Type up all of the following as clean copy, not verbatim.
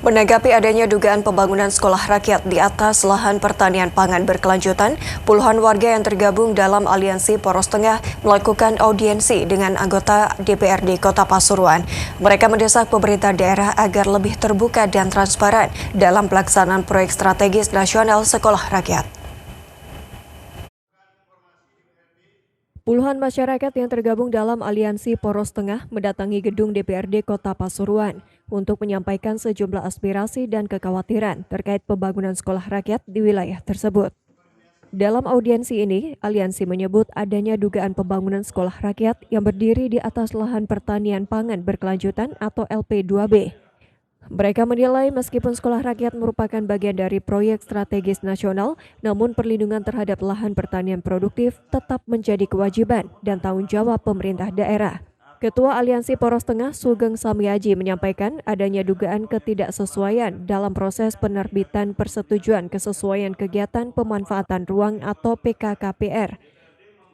Menanggapi adanya dugaan pembangunan sekolah rakyat di atas lahan pertanian pangan berkelanjutan, puluhan warga yang tergabung dalam Aliansi Poros Tengah melakukan audiensi dengan anggota DPRD Kota Pasuruan. Mereka mendesak pemerintah daerah agar lebih terbuka dan transparan dalam pelaksanaan proyek strategis nasional sekolah rakyat. Puluhan masyarakat yang tergabung dalam Aliansi Poros Tengah mendatangi gedung DPRD Kota Pasuruan untuk menyampaikan sejumlah aspirasi dan kekhawatiran terkait pembangunan sekolah rakyat di wilayah tersebut. Dalam audiensi ini, Aliansi menyebut adanya dugaan pembangunan sekolah rakyat yang berdiri di atas lahan pertanian pangan berkelanjutan atau LP2B. Mereka menilai meskipun sekolah rakyat merupakan bagian dari proyek strategis nasional, namun perlindungan terhadap lahan pertanian produktif tetap menjadi kewajiban dan tanggung jawab pemerintah daerah. Ketua Aliansi Poros Tengah Sugeng Samyaji menyampaikan adanya dugaan ketidaksesuaian dalam proses penerbitan persetujuan kesesuaian kegiatan pemanfaatan ruang atau PKKPR.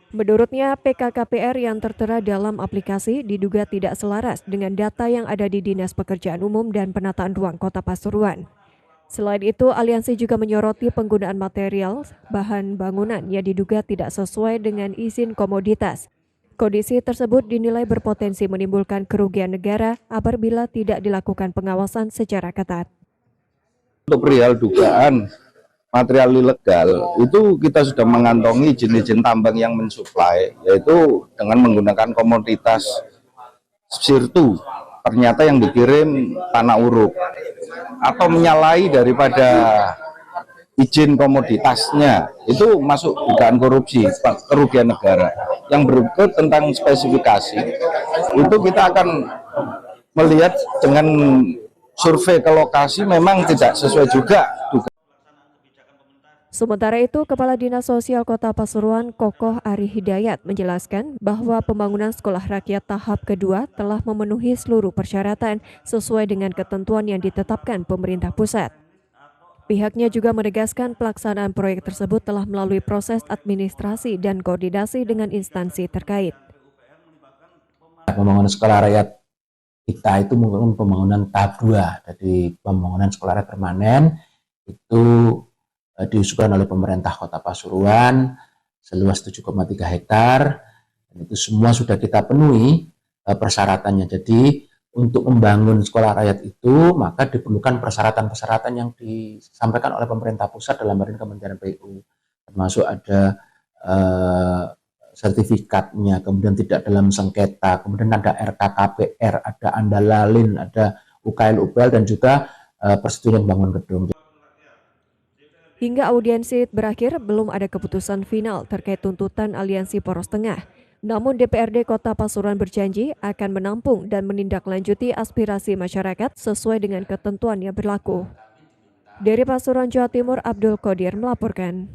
Menurutnya, PKKPR yang tertera dalam aplikasi diduga tidak selaras dengan data yang ada di Dinas Pekerjaan Umum dan Penataan Ruang Kota Pasuruan. Selain itu, Aliansi juga menyoroti penggunaan material bahan bangunan yang diduga tidak sesuai dengan izin komoditas. Kondisi tersebut dinilai berpotensi menimbulkan kerugian negara apabila tidak dilakukan pengawasan secara ketat. Untuk perihal dugaan material ilegal, itu kita sudah mengantongi izin-izin tambang yang mensuplai, yaitu dengan menggunakan komoditas sirtu, ternyata yang dikirim tanah uruk, atau menyalahi daripada izin komoditasnya, itu masuk dugaan korupsi, kerugian negara. Yang berikut tentang spesifikasi, itu kita akan melihat dengan survei ke lokasi memang tidak sesuai juga. Sementara itu, Kepala Dinas Sosial Kota Pasuruan Kokoh Ari Hidayat menjelaskan bahwa pembangunan sekolah rakyat tahap kedua telah memenuhi seluruh persyaratan sesuai dengan ketentuan yang ditetapkan pemerintah pusat. Pihaknya juga menegaskan pelaksanaan proyek tersebut telah melalui proses administrasi dan koordinasi dengan instansi terkait. Pembangunan sekolah rakyat kita itu merupakan pembangunan tahap 2, jadi pembangunan sekolah rakyat permanen itu diusulkan oleh pemerintah Kota Pasuruan seluas 7,3 hektar, dan itu semua sudah kita penuhi persyaratannya. Jadi untuk membangun sekolah rakyat itu maka diperlukan persyaratan-persyaratan yang disampaikan oleh pemerintah pusat dalam hal ini Kementerian PU, termasuk ada sertifikatnya, kemudian tidak dalam sengketa, kemudian ada RKKPR, ada Andalalin, ada UKL UPL, dan juga persetujuan bangun gedung. Hingga audiensi berakhir, belum ada keputusan final terkait tuntutan Aliansi Poros Tengah. Namun DPRD Kota Pasuruan berjanji akan menampung dan menindaklanjuti aspirasi masyarakat sesuai dengan ketentuan yang berlaku. Dari Pasuruan, Jawa Timur, Abdul Qadir melaporkan.